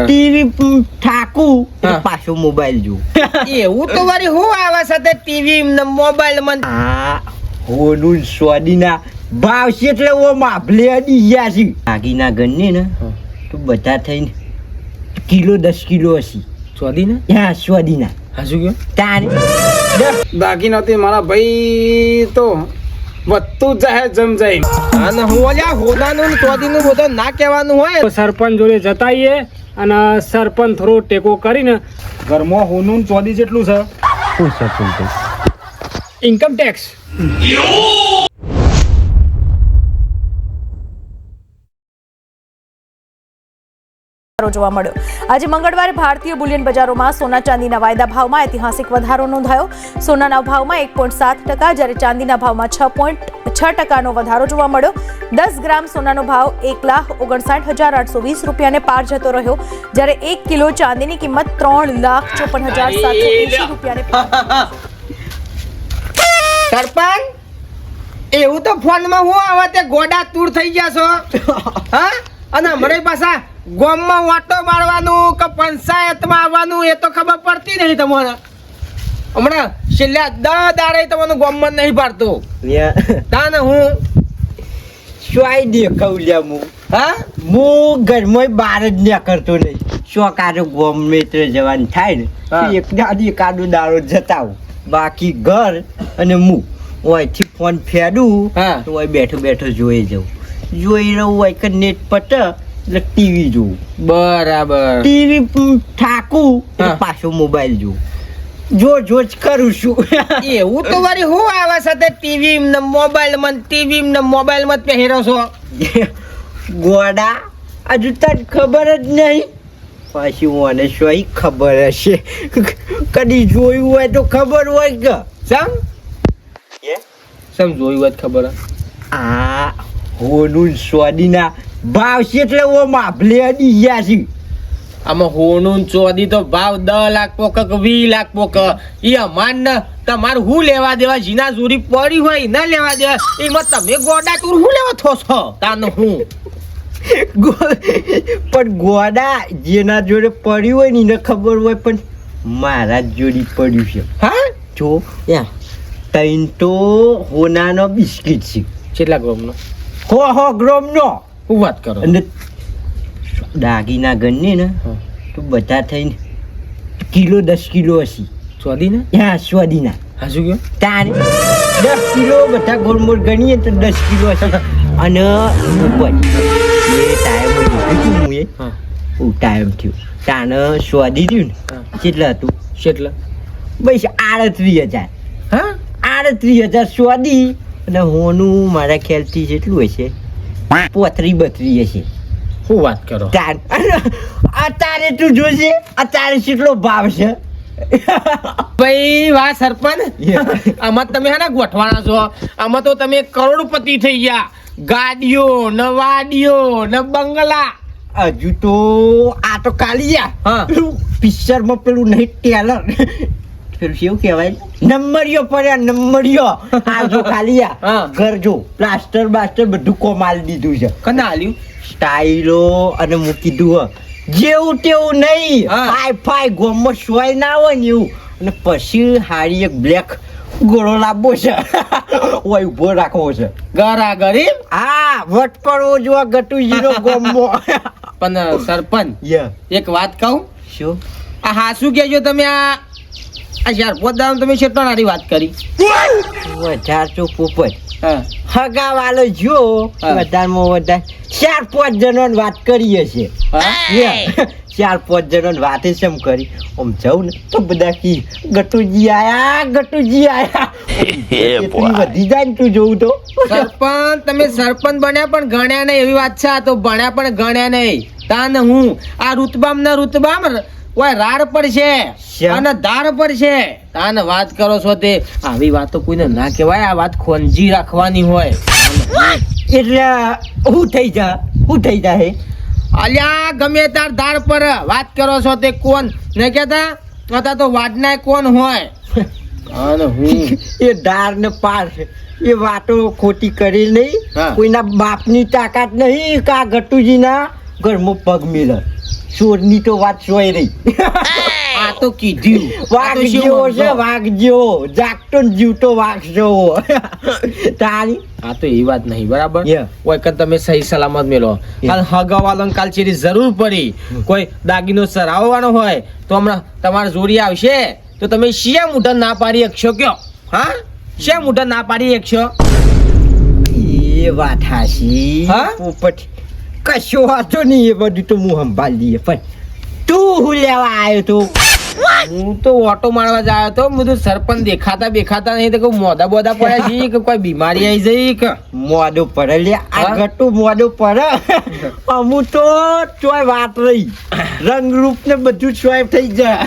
TV ઠાકું પાછો mobile જો એવું તો વળી હું આવે સાથે ટીવી ને મોબાઈલ માં હોનું સ્વાદીના ભાવ છે એટલે ઓ માભલે અડી ગયા છે બાગીના ગણને ને તો બધા થઈને કિલો 10 કિલો હશે સ્વાદીના હા સ્વાદીના હાજુ ગયો તારે દાગીના તે મારા ભાઈ તો વધતું જાય જમ જાય અને હું ઓલ્યા હોદાનું સ્વાદીનું બધું ના કહેવાનું હોય સરપંચ જોડે જતાઈએ અને સરપંચ થોડો ટેકો કરીને ઘરમાં હોનું ચોદી જેટલું છે શું સરપંચ ઇન્કમ ટેક્સ જોવા મળ્યો. આજે મંગળવારે ભારતીય બુલિયન બજારોમાં સોના ચાંદીના વાયદા ભાવમાં ઐતિહાસિક વધારો નોંધાયો. સોનાના ભાવમાં 1.7%, જ્યારે ચાંદીના ભાવમાં 6.6%નો વધારો જોવા મળ્યો. 10 ગ્રામ સોનાનો ભાવ 1,59,820 રૂપિયાને પાર જતો રહ્યો, જ્યારે 1 કિલો ચાંદીની કિંમત 3,54,780 રૂપિયાને સરપંચ એવું તો ફોનમાં હું આવે તે ગોડા તૂર થઈ ગયા છો હા અને હમણાં પાછા ગામમાં વાટો મારવાનું કે પંચાયતમાં આવવાનું એ તો ખબર પડતી નહીં તમને હમણાં છેલ્લા 10 દાડે તમને ગામમાં નહીં પાડતો તાને હું સ્વાય દેખાવ લ્યા હું હા હું ઘરમાં બહાર જ ના કરતો નહીં શોકારો ગોમેત્ર જવાનું થાય ને એકાદો દાડો જતાવું બાકી ઘર અને હું ઓયથી ફોન ફેડું તો ઓય બેઠો બેઠો જોઈ જાઉં જોઈ રહું હોય કે નેટ પટ એટલે ટીવી જોઉં બરાબર ટીવી ઠાકું પાછો મોબાઈલ જોઉં જો જ કરું છું એવું તો વળી હું આવે સાથે ટીવી ને મોબાઈલ માં પહેરો છો ગોડા હજુ તને ખબર જ નહીં પાછી મને શું ખબર હશે કદી જોયું હોય તો ખબર હોય કે સમ જોયું હોય ખબર આ હોનું સ્વાદીના ભાવ છે એટલે ઓ માભલે અડી ગયા છે આમાં હોનું ચોદી તો ભાવ 10 લાખ પોક કે 20 લાખ પોક એ અમાર ને તમારે હું લેવા દેવા જીના જોરી પડી હોય ના લેવા દેવા એમાં તમે ગોડા તું હું લેવા થો છો તાનો હું પણ ગોડા જેના જોડે પડ્યું હોય ને એને ખબર હોય પણ મારા જોડી પડ્યું છે હા જો તૈન તો હોનાનો બિસ્કિટ છે કેટલા ગ્રામનો 100 ગ્રામનો હું વાત કરો અને દાગીના ગણને ને તો બધા થઈને કિલો 10 કિલો હશે સ્વાદીના હા સ્વાદીના હાજુ ગયો તારે 10 કિલો બધા ગોળમોળ ગણીએ તો 10 કિલો હશે અને ઉપર એ ટાઈમ લીધું હું એ ટાઈમ થયો તાને સ્વાદી રહ્યું ને કેટલા હતું કેટલા બસ 38,000 હા 38,000 સ્વાદી અને હોનું મારા ખ્યાલથી જેટલું હશે 32 હશે હું વાત કરો અત્યારે તું જોજે અત્યારે કેટલો ભાવ છે ભાઈ વાહ સરપંચ આમાં તમે હે ને ગોઠવાના છો આમાં તો તમે કરોડપતિ થઈ ગયા ગાડીઓ ને વાડીઓ ને બંગલા હજુ તો આ તો કાલિયા પિક્ચરમાં પેલું નહીં ટેલર પેલું કેવું કહેવાય નંબરિયો પડ્યા નંબરિયો આ જો કાલિયા ઘર જો પ્લાસ્ટર બાસ્ટર બધું કોમાલ દીધું છે કના આલ્યું સ્ટાઈલો અને મૂકી કીધું જેવું તેવું નહીં હાઈ ફાઈ ગોમમાં સોય ના હોય ને એવું અને પછી હારી એક બ્લેક ગોળો લાવવો છે ઓય ઉભો રાખવો છે ગરા ગરીબ હા વટ પડવો જોવા ગટુજીનો ગોમમાં પણ સરપંચ એક વાત કહું શું આ હા શું કહેજો તમે આ 4-5 દામ તમે કેટલા નારી વાત કરી 400 પોપટ હગા વાલો જો વધારમાં વધારે 4-5 જણોની વાત કરીએ છે 4-5 જણોની વાત એમ કરી આમ જાઉં ને તો બધા કી ગટુજી આયા વધી જાય ને તું જોઉં તો સરપંચ તમે સરપંચ બન્યા પણ ગણ્યા નહીં એવી વાત છે આ તો ભણ્યા પણ ગણ્યા નહીં તાન હું આ રૂતબામ ઓય રાડ પર છે અને ધાર પર છે તાન વાત કરો છો તે આવી વાતો કોઈને ના કહેવાય આ વાત ખોંજી રાખવાની હોય એટલે હું થઈ જાય અલ્યા ગમે તાર ધાર પર વાત કરો છો તે કોણ ને કહેતા હતા તો વાડના કોણ હોય અને હું એ ધાર ને પાર છે એ વાતો ખોટી કરી નહીં કોઈના બાપની તાકાત નહીં કા ગટુજીના ઘરમાં પગ મિલે ચોરની તો વાત સોય રહી. આ તો કીધું વાઘ જેવો છે, વાઘ જેવો જાગતો ને જીવતો વાઘ જેવો. તારી આ તો એ વાત નહીં બરાબર. Yeah. કોઈ વખત તમે સહી સલામત મેલો. કાલ હગાવાલો કાલ ચેરી જરૂર પડી કોઈ દાગીનો સરાવવાનો હોય તો હમણાં તમારે જોડી આવશે તો તમે શિયા મુઠા ના પાડી શકશો કયો? હા, શિયા મુઠા ના પાડી શકશો? એ વાત હાસી. હા? પોપટ કશો વાતો નહીં, એ બધું તો હું સંભાળી લઈએ. પણ તું હું લેવા આવ્યો તો? હું તો ઓટો મારવા જ આવ્યો તો. હું તો સરપંચ દેખાતા નહીં તો કોઈ મોદા બોદા પડ્યા છે કે કોઈ બીમારી આવી જઈ કે મોડું પડે લે, આ હા? ગટું મોડું પડે. અમુક તો ચોય વાત રહી, રંગરૂપ ને બધું ચોય થઈ જાય.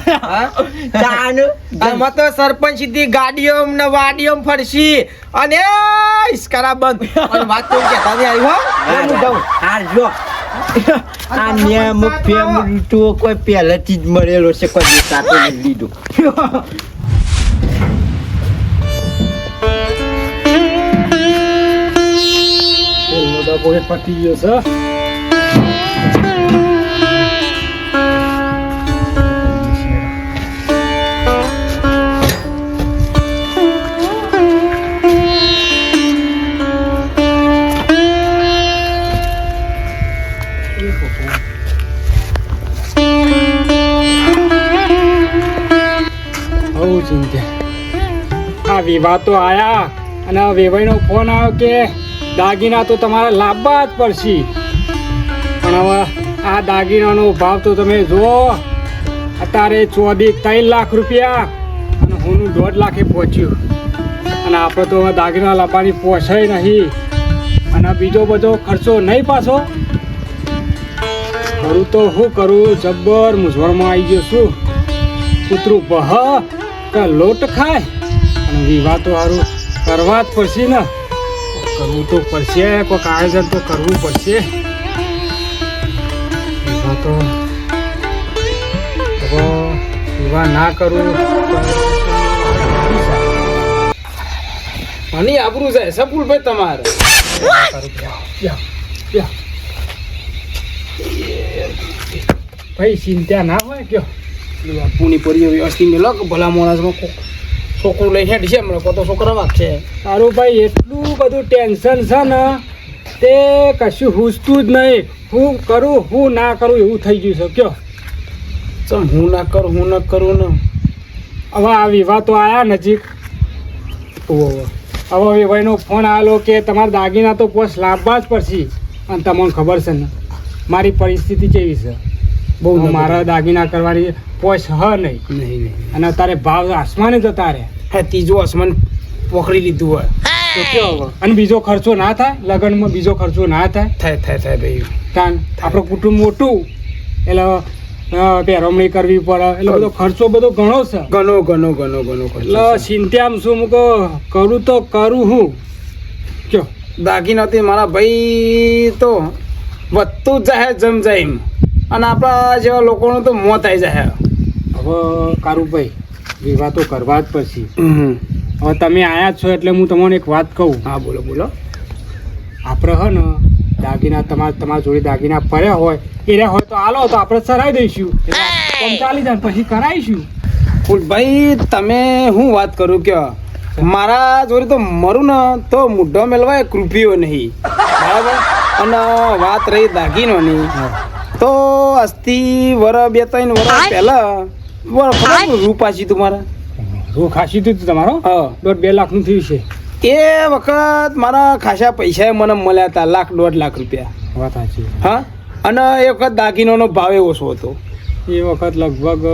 આમાં તો સરપંચ સીધી ગાડીઓ ને વાડીઓ ફરશી અને ઇસ્કારા બંધ અને વાત તો કહેતા નહીં આવી હો. હું જાઉં. આ જો આ નિયમ ફેમ ઋતુઓ કોઈ પહેલેથી જ મળેલો છે, કોઈ દેખાતો નથી લીધો. પતી ગયો છે. બહુ ચિંતા. આ વિવાહ તો આયા અને આ વેવાઈનો ફોન આવ્યો કે દાગીના તો તમારે લાવવા જ પડશે. પણ હવે આ દાગીનાનો ભાવ તો તમે જુઓ, અત્યારે 3 લાખ રૂપિયા અને હું 1.5 લાખે પહોંચ્યું. અને આપણે તો હવે દાગીના લાવવાની પોસાય નહીં અને બીજો બધો ખર્ચો નહીં પાછો. કરું તો શું કરું, જબ્બર મૂંઝવણમાં આવી ગયો છું. કૂતરું બહ કે લોટ ખાય અને વિવાહ તો સારું કરવા જ પડશે ને. કરવું તો પડશે, કોઈક આયોજન તો કરવું પડશે. વિવાહ તો હવે વિવાહ ના કરું મને આબરું જાય સપુલભાઈ તમારે. ભાઈ ચિંતા ના હોય કયો, બાપુની પરીઓ વ્યવસ્થિત મેલો કે ભલા માણસમાં છોકરું લઈ હેડ છે હમણાં તો છોકરા વાગશે. તારું ભાઈ એટલું બધું ટેન્શન છે ને તે કશું હુસતું જ નહીં. હું કરું હું ના કરું એવું થઈ ગયું છે કયો. ચમ હું ના કરું ને. હવે આ વિવાહ તો આવ્યા નજીક. હવે વિવાહનો ફોન આવેલો કે તમારા દાગીના તો પોસ લાવવા જ પડશે. અને તમને ખબર છે ને મારી પરિસ્થિતિ કેવી છે. બહુ મારા દાગીના કરવાની પોસ હ નહીં. અને અત્યારે ભાવ આસમાને જતા રહે. હા, ત્રીજો આસમાન પકડી લીધું હોય તો કેવો હવે. અને બીજો ખર્ચો ના થાય લગ્નમાં, બીજો ખર્ચો ના થાય ભાઈ. કારણ આપણું કુટુંબ મોટું એટલે પહેરવણી કરવી પડે એટલે બધો ખર્ચો બધો ઘણો છે. ઘણો એટલે ચિંતામાં છું. હું કરું તો કરું હું કયો. દાગીના તે મારા ભાઈ તો વધતું જ જાય જમ જાય અને આપણા જેવા લોકોનું તો મોત આવી જાય. હવે કારુભાઈ વિવાહ તો કરવા જ પડશે. હવે તમે આયા જ છો એટલે હું તમને એક વાત કહું. હા બોલો. આપણે હે ને દાગીના તમારા જોડે દાગીના પડ્યા હોય એના હોય તો હાલો તો આપણે સરાઈ દઈશું. એટલે ચાલી જાય પછી કરાવીશું. ભાઈ તમે હું વાત કરું કે મારા જોડે તો મરું ને તો મુઢો મેળવા એક રૂપિયો નહીં બરાબર. અને વાત રહી દાગીનોની તો અસ્તી વર 2-3 વર્ષ પહેલા રૂ પાછી તમારા રૂ ખાસી હતું તમારો. હા, 1.5-2 લાખનું થયું છે. એ વખત મારા ખાસા પૈસા મને મળ્યા હતા, 1.5 લાખ રૂપિયા. વાત સાચી. હા, અને એ વખત દાગીનોનો ભાવ ઓછો હતો. એ વખત લગભગ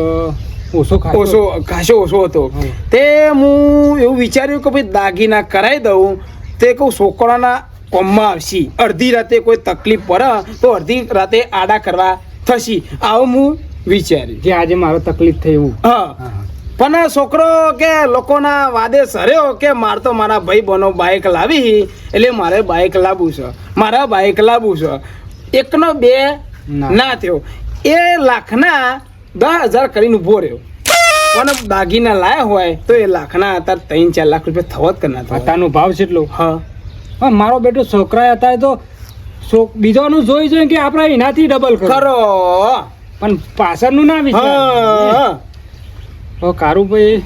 ખાસો ઓછો હતો. તે હું એવું વિચાર્યું કે ભાઈ દાગીના કરાવી દઉં તે કહું છોકરાના કોમમાં આવશે. અડધી રાતે કોઈ તકલીફ પડે તો અડધી રાતે આડા કરવા થશે. આવું હું વિચાર્યું કે આજે મારો તકલીફ થઈ એવું. હા, પણ છોકરો કે લોકોના વાદે સર્યો કે મારે તો મારા ભાઈ બનો બાઇક લાવી એટલે મારે બાઇક લાવવું છે. 1-2 ના થયો. એ લાખના 10,000 કરીને ઉભો રહ્યો. પણ દાગીના લાયા હોય તો એ લાખના અત્યારે 3-4 લાખ રૂપિયા થવા જ કરના. અત્યારનો ભાવ છે એટલો. હા, મારો બેટો છોકરા હતા તો બીજોનું જોઈ કે આપણે એનાથી ડબલ કરો. પણ પાછળનું ના વિચાર હા હવે કારુભાઈ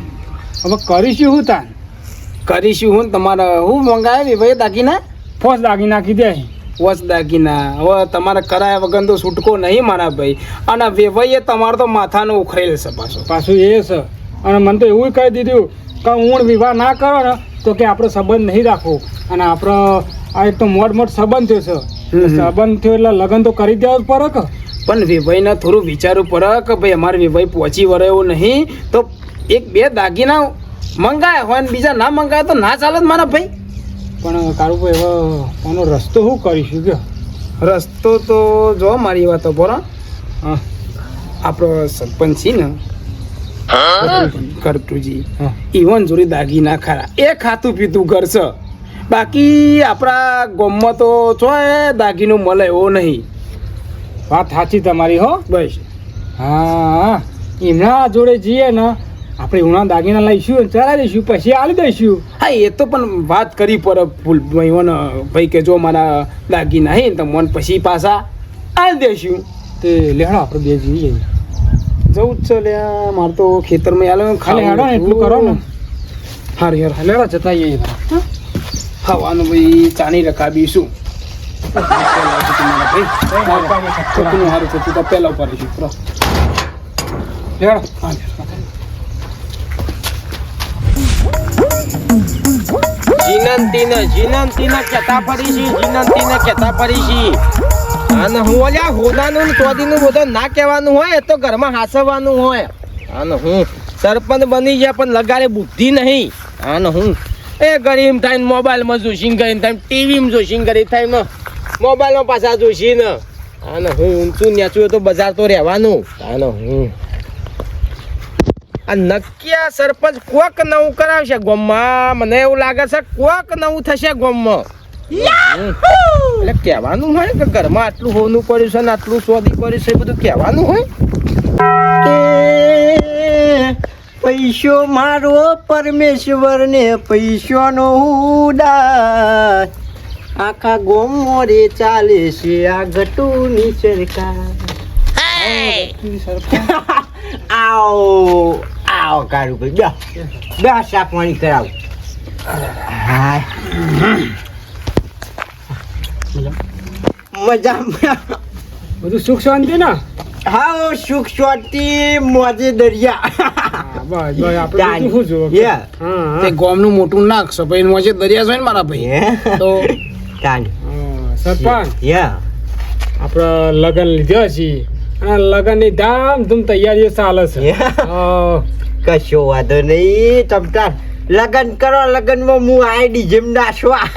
હવે કરીશું હું તાન કરીશું હું તમારે હું મંગાવે ભાઈ દાગીના ફોસ દાગી નાખી દે વસ દાગીના હવે તમારે કરાયા વગર તો છૂટકો નહીં મારા ભાઈ અને વેવાઈએ તમારે તો માથાનો ઉખરેલ છે પાછો પાછું એ છે અને મને તો એવું કહી દીધું કે ઊણ વિવાહ ના કરો ને તો કે આપણો સંબંધ નહીં રાખવો અને આપણો આ એક તો મોટ સંબંધ થયો છે સંબંધ થયો એટલે લગ્ન તો કરી દેવા જ પડે કે પણ વેવાઈને થોડું વિચારવું પડે કે ભાઈ અમારે વેવાઈ પહોંચી વળે એવું નહીં તો એક બે દાગીના મંગાયા હોય ને બીજા ના મંગાયા તો ના ચાલે જ મારા ભાઈ પણ કારુભાઈ હવે આનો રસ્તો શું કરીશું કે રસ્તો તો જો મારી વાતો બોલો હા આપણો સરપંચ છે ને કરતુજી હા ઈવન જોડી દાગીના ખરા એ ખાતું પીતું ઘર છે બાકી આપણા ગામમાં તો છો દાગીનો મળે એવો નહીં વાત સાચી તમારી હો બસ હા એમના જોડે જઈએ ને આપણે ઉના દાગીના લઈશું ચલાવી દઈશું પછી આલી દઈશું હા એ તો પણ વાત કરી પર ભાઈ કે જો મારા દાગીના હે ને તો મન પછી પાછા આલી દઈશું તે લેહડો આપણે બે જઈએ જવું જ છે લ્યા મારે તો ખેતરમાં આલો ખાલી હેડો ને એટલું કરો ને હાર યાર લેડો જતા જઈએ ખાવાનું ભાઈ ચાની રખાવીશું છોકરું સારું થતું તો પહેલા ઉપર લેડો જીનંતીને કેતા ફરી છે અને હું ઓલ્યા હોદાનું ને ચોદીનું બધું ના કહેવાનું હોય એ તો ઘરમાં હાસવાનું હોય અને હું સરપંચ બની જાય પણ લગાડે બુદ્ધિ નહીં અને હું એ ગરીબ થાય મોબાઈલમાં જોશીને કરીને થાય ટીવીમાં જોશીને કરી થાય મોબાઈલમાં પાછા જોશી ને અને હું ઊંચું નેચું તો બજાર તો રહેવાનું અને હું આ નક્કી આ સરપંચ કોક નવું કરાવશે ગામમાં મને એવું લાગે છે કોક નવું થશે ગામમાં એટલે કહેવાનું હોય કે ઘરમાં આટલું હોનું પડ્યું છે ને આટલું સોદી પડ્યું છે એ બધું કહેવાનું હોય પૈસો મારો પરમેશ્વર ને પૈસોનો ઉડાસ આખા ગોમો રે ચાલે છે આ ગટુની સરકાર આવો આવો કારું ભાઈ બે સા પાણી કરાવ હા મજા બધું સુખ શાંતિ ને હા સુખ શાંતિ મોજે દરિયા બસ બસ આપણે શું જોવો તે ગામનું મોટું નાખશો ભાઈ મોજે દરિયા છે ને મારા ભાઈ તો સરપંચ યા આપણે લગ્ન લીધા છીએ અને લગ્નની ધામધૂમ તૈયારીઓ ચાલે છે કશો વાંધો નહીં તમતાર લગન કરો લગનમાં હું આઈડી જેમ નાશવા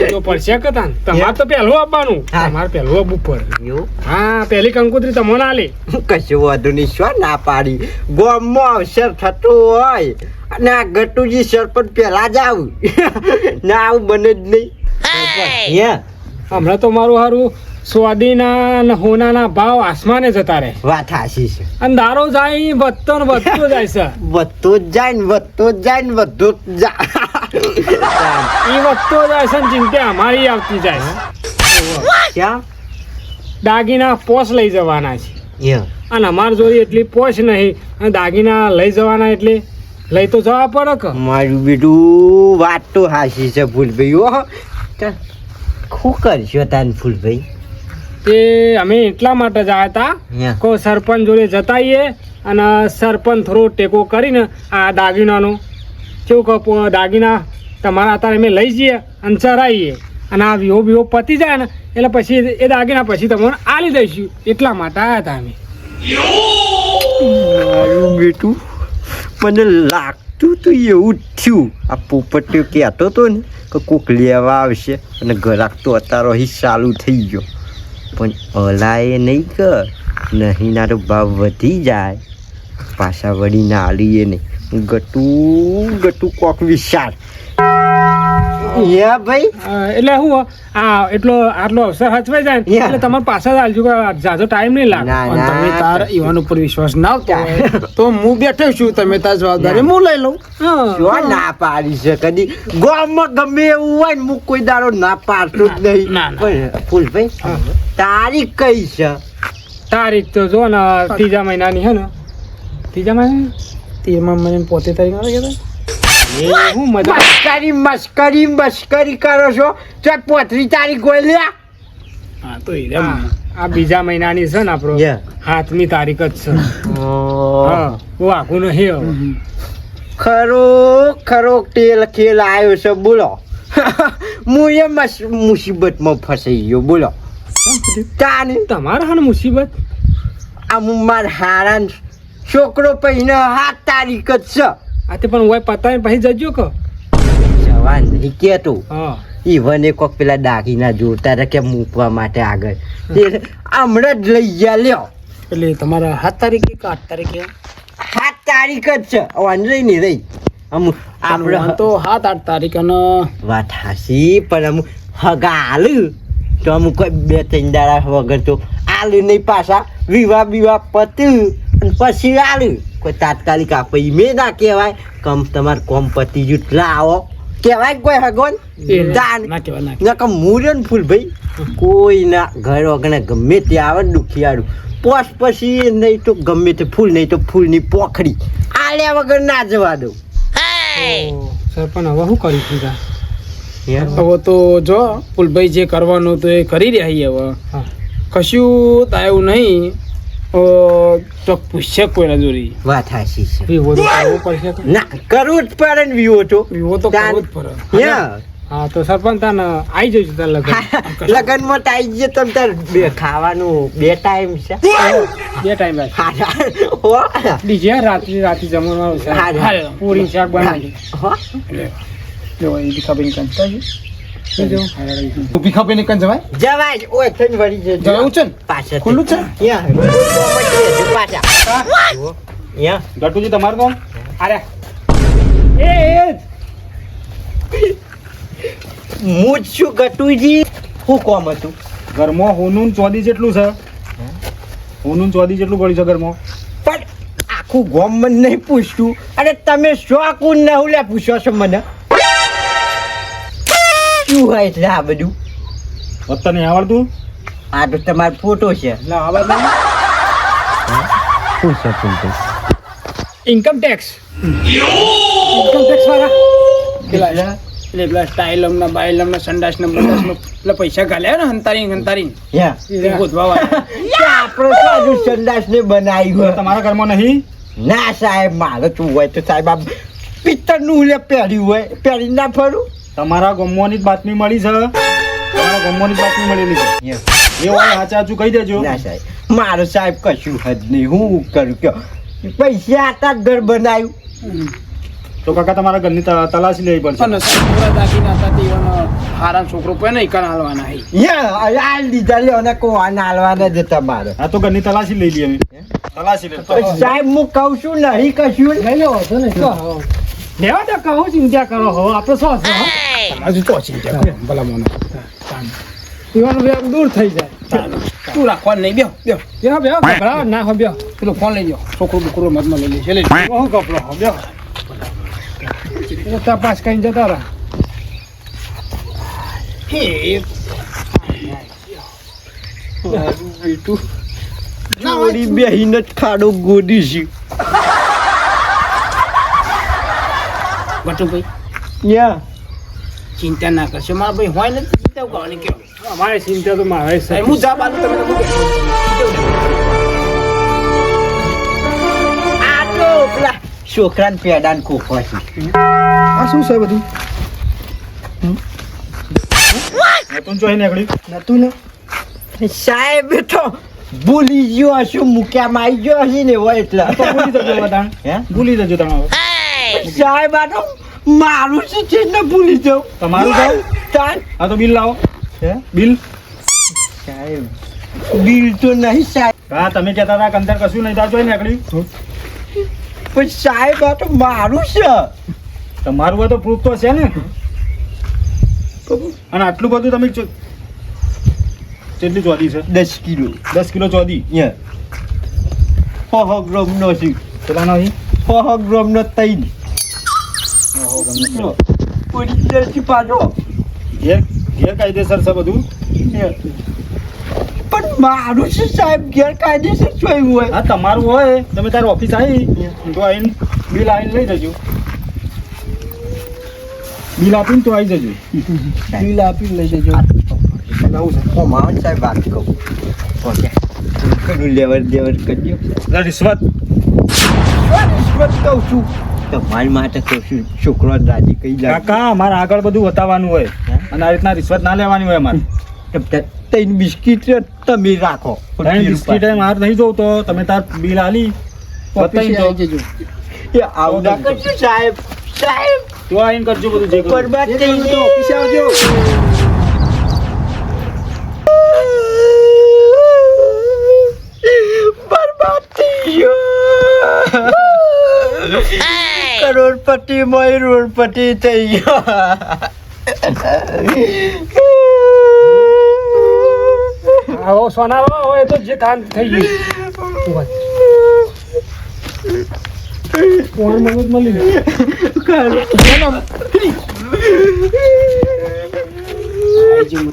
તો પડશે કે તાન તમારે તો પહેલું આપવાનું તમારે પહેલું આપવું પડે હા પહેલી કંકોત્રી તમને આલે કશો વાંધો નહીં શું ના પાડી ગામમાં અવસર થતો હોય અને આ ગટુજી સરપંચ પહેલા જ આવું ના આવું બને જ નહીં હમણાં તો મારું સારું સ્વાદીના અને હોનાના ભાવ આસમાને જતા રહે વાત હાસી છે અને દારો જાય વધતો ને વધતો જાય છે વધતો જ જાય ને વધતો જ જાય ને વધતો જ જાય એ વધતો જાય છે ને ચિંતા અમારી આવતી જાય છે ક્યાં દાગીના પોસ લઈ જવાના છે અને અમારી જોડે એટલી પોસ નહીં અને દાગીના લઈ જવાના એટલે લઈ તો જવા પડે કે મારું બીડું વાત તો હાસી છે ફૂલભાઈ હો શું કરશો તાન ફૂલભાઈ તે અમે એટલા માટે જ આવ્યા હતા કો સરપંચ જોડે જતાઈએ અને સરપંચ થોડો ટેકો કરીને આ દાગીનાનો કેવું કહો દાગીના તમારા અત્યારે અમે લઈ જઈએ અને ચરાવીએ અને આ વિહો વિહો પતી જાય ને એટલે પછી એ દાગીના પછી તમને આલી દઈશું એટલા માટે આવ્યા હતા અમે મારું બેટું મને લાગતું તો એવું જ થયું આ પોપટીઓ કહેતો હતો ને કે કોક લેવા આવશે અને ઘરાક તો અત્યારે અહીં ચાલુ થઈ ગયો પણ અલાએ નહીં કર નહીં ના તો ભાવ વધી જાય પાછા વળી ના આલીએ નહીં ગટુ કોક વિશાળ ભાઈ એટલે હું આટલો અવસર હચવાઈ જાય ને એટલે તમારે પાછા જ આલજો કે જાજો ટાઈમ નહીં લાગે તમે તાર ઈવાન ઉપર વિશ્વાસ ના આવતો તો હું બેઠો છું તમે તાર જવાબદારી હું લઈ લઉં શું ના પાડી છે કદી ગામમાં ગમે એવું હોય ને હું કોઈ દાડો ના પાડતો જ નહીં ફૂલભાઈ તારીખ કઈ છે તારીખ તો જો ને ત્રીજા મહિનાની હે ને ત્રીજા મહિના 13મા મહિને 35 તારીખ આવે કે એ હું મજા મસ્કરી કરો છો તો 35 તારીખ હોય લ્યા હા તો આ બીજા મહિનાની છે ને આપણો Yeah. 7મી તારીખ જ છે હા હું આખું નહીં હવે. ખરો તેલ ખેલ આવ્યો છે બોલો હું એ મુસીબતમાં ફસાઈ ગયો બોલો તાને તમારે હા મુસીબત આ મારા હારાન છોકરો પહેને 7 તારીખ જ છે આ તે પણ હોય પતાવીને પછી જજો કે જવાન નહીં કેતો હા ઈવને કોક પેલા દાગીના જોતા હતા કે મૂકવા માટે આગળ તે હમણાં જ લઈ ગયા લ્યો એટલે તમારા 7 તારીખે કે 8 તારીખે 7 તારીખ જ છે ઓનલાઈન નહીં રહી આપણે તો 7-8 તારીખ અને વાત હાસી પણ અમુક હગા હાલ તો અમુક કોઈ 2-3 દાડા વગર તો આલુ નહીં પાછા વિવાહ પત્યું અને પછી આલુ કોઈ તાત્કાલિક આપે મે ના કહેવાય કમ તમારે કોમ પતી જૂટ લાવો કહેવાય કોઈ હગવન દાન ના કહેવાય ના કમ મૂર્યન ફૂલ ભાઈ કોઈ ના ઘર વગર ગમે તે આવે ને દુખિયારું પોસ પછી નહીં તો ગમે તે ફૂલ નહીં તો ફૂલની પોખડી આલ્યા વગર ના જવા દઉં સરપંચ હવે શું કરીશું તા હવે તો જો ફૂલભાઈ જે કરવાનું તો એ કરી રહ્યા છીએ હવે હા. કશું તો એવું નહીં તો પૂછશે કોઈના જોડી વાત હાસી છે વિવો તો કરવો પડશે કે? ના કરવું જ પડે ને વિવો તો એવો તો કરવો જ પડે યા હા તો સરપંચ તાને આવી જજો તાર લગન લગનમાં તો આવી જઈએ તમે તાર ખાવાનું 2 ટાઈમ છે 2 ટાઈમ બાદ ડીજે રાતે જમવાનું હા, હા. આવશે પૂરી શાક બનાવી હો? જો એ ભીખાભાઈ ની કંઈ ભીખાભાઈ ની કંઈ જવાય જવાય જ. ઓય થઈને વળી જજો. જવું છે ને પાછળ ખુલ્લું છે? યા. પાછા જુઓ. યા. ગટુજી તમારું કોણ અરે એ હું જ છું ગટુજી શું કોમ હતું ઘરમાં હોનું ચોદી જેટલું છે હોનું ચોદી જેટલું પડ્યું છે ઘરમાં પણ આખું ગોમ મને નહીં પૂછતું અરે તમે શોખ નવું લે પૂછો છો મને શું હોય એટલે આ બધું તને નહીં આવડતું આ તો તમારો ફોટો છે એટલે આવડે શું છે ફોટો ઇન્કમ ટેક્સ વાળા પેલા એટલે પેલા સ્ટાઇલમના બાયલમના સંડાસના બંડાસના પેલા પૈસા ગાલ્યા ને હંતારી યા એ ગોતવા વાળા આપણો સાજુ સંદાસ ને બનાવ્યું તમારા ઘરમાં નહીં ના સાહેબ મારે શું હોય તો સાહેબ આ પિત્તળનું લે પહેર્યું હોય પહેરી ના ફરું તમારા ગમવાની જ બાતમી મળી છે તમારા ગમવાની જ બાતમી મળેલી છે એ હોય સાચું કહી દેજો ના સાહેબ મારો સાહેબ કશું હદ નહીં હું કરું કયો પૈસા આતા જ ઘર બનાવ્યું તો કાકા તમારા ઘરની તલાશી લેવી પડશે અને પૂરા દાગીના હતા તે એવાનો હારા છોકરો કોઈ નહીં કરાવવાના હી યા આ લીધા લ્યો ને કોણ હાલવાના જ તમારે હા તો ઘરની તલાશી લઈ લઈએ અમે તલાશી લે પણ સાહેબ હું કહું છું નહીં કશું લઈ લો વાંધો નહીં લેવા તો કહો ચિંતા કરો હવે આપણે શું છે તમારું તો ચિંતા કરો ભલા મોનો પીવાનું વ્યાપ દૂર થઈ જાય તું રાખવાનું નહીં બેહો બેહો ગભરાવા ના હો બેહો પેલો ફોન લઈ જાઓ છોકરો બુકરો મતમાં લઈ લે છે લઈ બહુ કપડો હો બેહો તપાસ કરીને જતા રહા જોડી બેહીને જ ખાડો ગોડી છે બટુભાઈ યા ચિંતા ના કરશો મારા ભાઈ હોય ને ચિંતા કરવાની કેવો અમારે ચિંતા તો મારે છે હું જા બાજુ તમે આ તો પેલા છોકરાને પેડાને કોખો છે આ શું છે બધું તું ચોઈ નીકળી નતું ને સાહેબ એ તો ભૂલી ગયો હશું મૂક્યામાં આવી ગયો હશે ને હોય એટલે તો ભૂલી જજો બધા હે ભૂલી જજો તમે સાહેબ આ તો મારું શું છે ને ભૂલી જાઉં તમારું જાવ તાર હા તો બિલ લાવો હે બિલ સાહેબ બિલ તો નહીં સાહેબ હા તમે કહેતા હતા કે અંદર કશું નહીં થાય ચોઈ નીકળી પણ સાહેબ આ તો મારું છે તમારું હોય તો પ્રૂફ તો છે ને અને આટલું બધું તમે કેટલી ચોદી છે 10 કિલો 10 કિલો ચોદી યા 100 ગ્રામનો છે પેલા નહીં 100 ગ્રામનો 3 ઓરિજિનલ થી પાછો ગેરકાયદેસર છે બધું પણ મારું શું સાહેબ ગેરકાયદેસર જોયું હોય હા તમારું હોય તમે તારી ઓફિસ આવી તો આવીને બિલ આવીને લઈ જજો બિલ આપીને તો આવી જજો બિલ આપીને લઈ જજો માવન સાહેબ વાત કહું ઘણું લેવડ દેવડ કરજો રિશ્વત રિશ્વત કહું છું તમારી માટે તો છોકરો રાજી કહી જાય કાકા અમારે આગળ બધું બતાવવાનું હોય અને આ રીતના રિશ્વત ના લેવાની હોય અમારે ત્રણ બિસ્કીટ તમે રાખો બિસ્કીટ માર નહીં જોઉં તો તમે તાર બિલ આલી બતાવી દો જજો એ આવડા કરજો સાહેબ સાહેબ તો આવીને કરજો બધું જે કરવું. બરબાદ થઈ તો ગઈ ઓફિસે આવજો બરબાદ થઈ ગયો કરોડપતિ મોય રોડપતિ થઈ ગયો આવો સોના હોય તો જે કામ થઈ ગયું કોણ મગજ મળી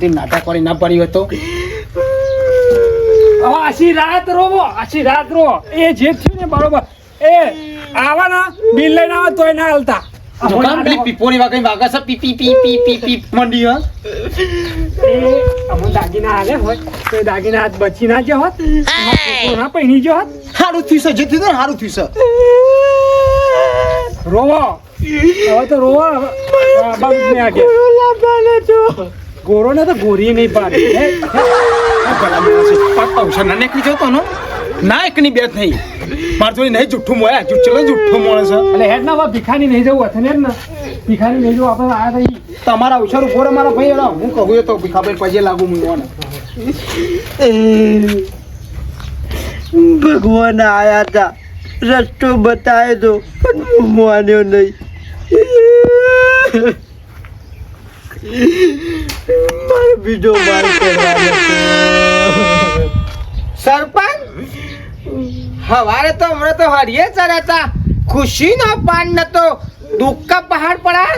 જે નાટક વાળી ના પડી હતો આછી રાત રો એ જે થયું ને બરોબર એ આવાના બિલ લઈને આવે તોય ના હાલતા દુકાન પેલી પીપોની વાગઈ વાગા છે પી પી પી પી પી પી મંડી હા એ અમુક દાગીના હાલે હોય તો એ દાગીના હાથ બચી ના ગયા હોત ના પહેરી ગયો હોત સારું થયું છે જે થયું ને સારું થયું છે રોવો હવે તો રોવો બાબતને આગે ગોરો ને તો ગોરી નહીં પાડે અવસર ના નીકળી જતો નો ના એકની બે નહીં માર જોઈ નહીં જુઠ્ઠું મોયા ચલો જુઠ્ઠો માણસ એટલે હેડ ના ભીખાની નહીં જવું અથને ને ભીખાની નહીં જવું આપણે આયા થઈ તમારા અવસર ઉભો રહે મારા ભાઈ એડા હું કહું તો ભીખાભાઈ પજે લાગુ મૂકવાના ભગવાન આયા હતા રસ્તો બતાવ્યો તો પણ હું માન્યો નહીં મારે બીજો માર કરવાનો છે. સરપંચ હવારે તો હમણાં તો હરિયે ચડ્યા હતા ખુશીનો પાન નતો દુઃખ કા પહાડ પડા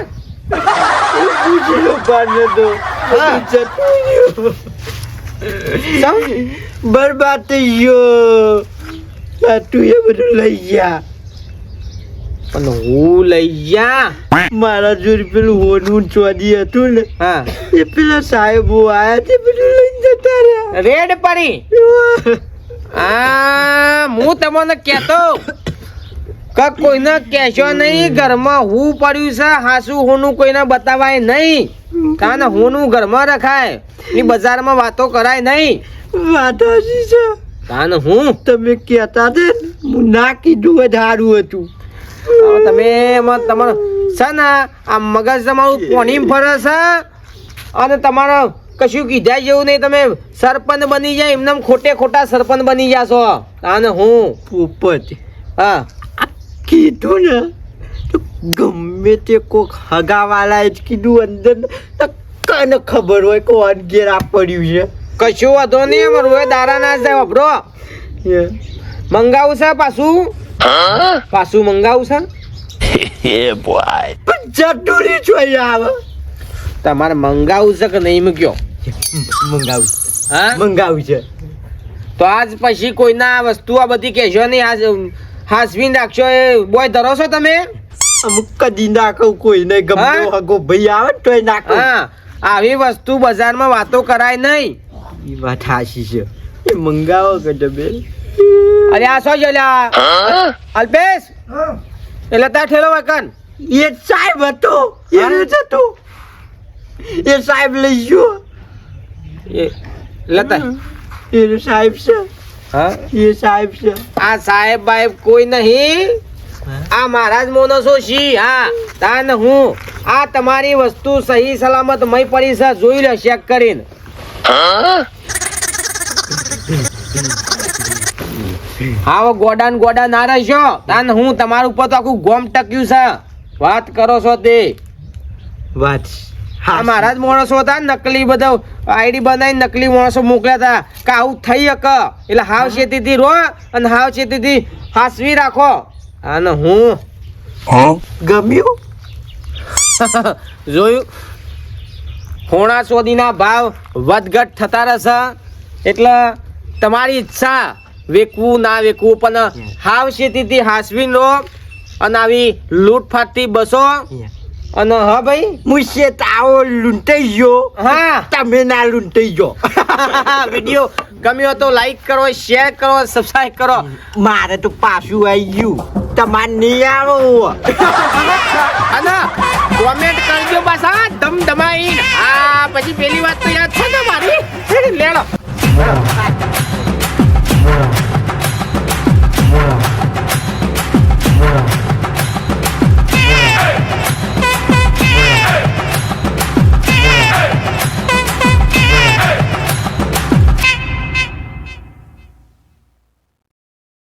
ખુશીનો પાર નતો. હા. જતું રહ્યું. બરબાદ થઈ ગયો આ તું એ બધું લઈ ગયા પણ હું લઈ જા મારા જોડે પેલું હોનું ચોદી હતું ને હા એ પેલા સાહેબો આયા તે બધું લઈને જતા રહ્યા રેડ પડી આ હું તમને કહેતો કે કોઈને કહેશો નહીં ઘરમાં હું પડ્યું છે હાસુ હોનું કોઈને બતાવાય નહીં કારણ હોનું ઘરમાં રખાય એ બજારમાં વાતો કરાય નહીં વાત હાચી છે કારણ હું તમે કહેતા હતા ને, હું ના કીધું હોય સારું હતું હવે તમે એમાં તમારું છે ને આ મગજ તમારું પોણીમ ફરે છે અને તમારો કશું કીધા જેવું નહીં તમે સરપંચ બની જાય એમને ખોટે ખોટા સરપંચ બની જાશો અને હું પોપટ હા કીધું ને તો ગમે તે કોક હગાવાલાએ જ કીધું અંદર તો કને ખબર હોય કે અનગેર આ પડ્યું છે કશું વાંધો નહીં અમારું હવે દારા ના જાય વાપરો એ મંગાવું છે પાછું મંગાવું છે પણ ચટુરી જોઈ આવે તમારે મંગાવું છે કે નહીં મૂક્યો મંગાવું હા મંગાવું છે તો આજ પછી કોઈના આ વસ્તુ આ બધી કહેશો નહીં આજ હાસવીને રાખશો એ બોય ધરો છો તમે અમુક કદી ના કહું કોઈ નહીં ગમે હા? એવો હગો ભાઈ આવે ને તોય ના કહું હા આવી વસ્તુ બજારમાં વાતો કરાય નહીં એ વાત હાચી છે એ મંગાવો કે તમે અરે આ શું છે લ્યા? અલ્પેશ એટલે તાર ઠેલો વકન એ સાહેબ હતો એને જ હતો એ સાહેબ લઈ ગયો એ લતા એ સાહેબ છે હા એ સાહેબ છે આ સાહેબ બાહેબ કોઈ નહીં આ મહારાજ મોનસો છી હા તાન હું આ તમારી વસ્તુ સહી સલામત મય પડી છે જોઈ લો ચેક કરીને હા ગોડા ના રહેશો તાન હું તમારું ઉપર તો આખું ગોમ ટક્યું છે વાત કરો છો તે વાત આ મહારાજ માણસો હતા ને નકલી બધા આઈડી બનાવી નકલી માણસો મોકલ્યા હતા કે આવું થઈ શકે એટલે હાવ શેતીથી રો અને હાવ શેતીથી હાસવી રાખો અને હું ગમ્યું જોયું હોણા સોદીના ભાવ વધઘટ થતા રહેશે એટલે તમારી ઈચ્છા વેકવું ના વેકવું પણ હાવશેતીથી હાસવીન રહો અને આવી લૂંટફાટથી બસો અને હા ભાઈ મુશે તાવો લૂંટાઈ ગયો હા તમે ના લૂંટાઈ ગયો વિડીયો ગમ્યો તો લાઈક કરો શેર કરો સબસ્ક્રાઇબ કરો મારે તો પાછું આવી ગયું તમારે નહીં આવો અને કોમેન્ટ કરજો પાછા ધમધમાઈને. હા પછી પેલી વાત તો યાદ છે ને મારી લેડો